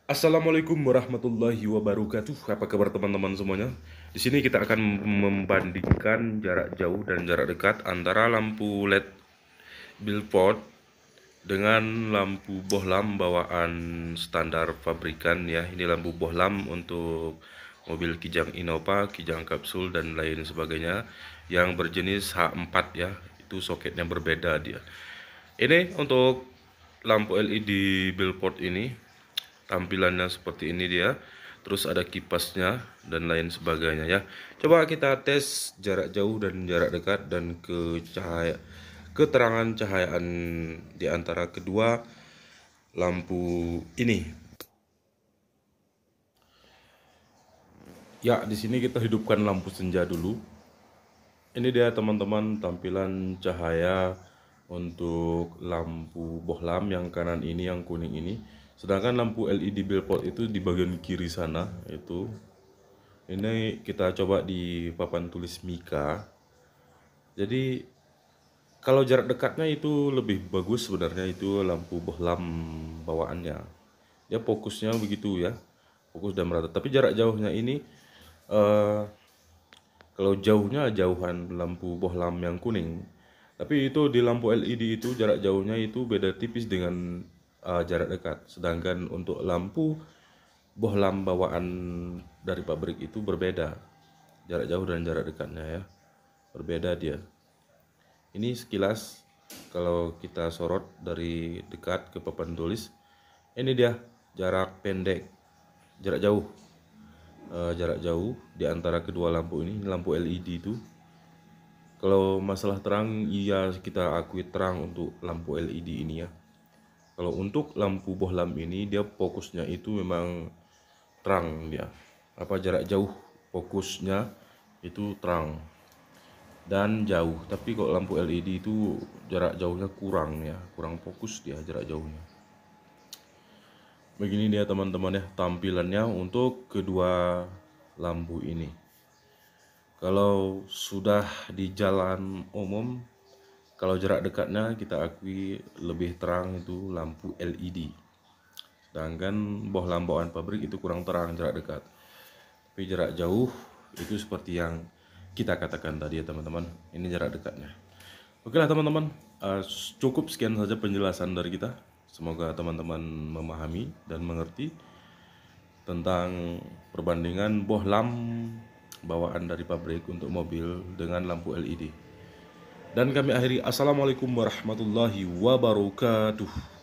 Assalamualaikum warahmatullahi wabarakatuh. Apa kabar teman-teman semuanya? Di sini kita akan membandingkan jarak jauh dan jarak dekat antara lampu LED billboard dengan lampu bohlam bawaan standar pabrikan ya. Ini lampu bohlam untuk mobil Kijang Innova, Kijang Kapsul dan lain sebagainya yang berjenis H4 ya. Itu soketnya berbeda dia. Ini untuk lampu LED billboard ini tampilannya seperti ini dia. Terus ada kipasnya dan lain sebagainya ya. Coba kita tes jarak jauh dan jarak dekat dan keterangan cahayaan di antara kedua lampu ini. Ya, di sini kita hidupkan lampu senja dulu. Ini dia teman-teman tampilan cahaya untuk lampu bohlam yang kanan ini, yang kuning ini. Sedangkan lampu LED billboard itu di bagian kiri sana itu. Ini kita coba di papan tulis Mika. Jadi kalau jarak dekatnya itu lebih bagus sebenarnya itu lampu bohlam bawaannya. Ya fokusnya begitu ya. Fokus dan merata. Tapi jarak jauhnya ini eh, kalau jauhnya jauhan lampu bohlam yang kuning. Tapi itu di lampu LED itu jarak jauhnya itu beda tipis dengan jarak dekat. Sedangkan untuk lampu bohlam bawaan dari pabrik itu berbeda. Jarak jauh dan jarak dekatnya ya. Berbeda dia. Ini sekilas kalau kita sorot dari dekat ke papan tulis. Ini dia jarak pendek, jarak jauh. Jarak jauh di antara kedua lampu ini lampu LED itu. Kalau masalah terang, iya kita akui terang untuk lampu LED ini ya. Kalau untuk lampu bohlam ini dia fokusnya itu memang terang dia. Apa jarak jauh fokusnya itu terang dan jauh. Tapi kalau lampu LED itu jarak jauhnya kurang ya, kurang fokus dia jarak jauhnya. Begini dia teman-teman ya tampilannya untuk kedua lampu ini. Kalau sudah di jalan umum, kalau jarak dekatnya kita akui lebih terang itu lampu LED. Sedangkan bohlam bawaan pabrik itu kurang terang jarak dekat. Tapi jarak jauh itu seperti yang kita katakan tadi ya teman-teman. Ini jarak dekatnya. Oke lah teman-teman, cukup sekian saja penjelasan dari kita. Semoga teman-teman memahami dan mengerti tentang perbandingan bohlam bawaan dari pabrik untuk mobil dengan lampu LED. Dan kami akhiri, assalamualaikum warahmatullahi wabarakatuh.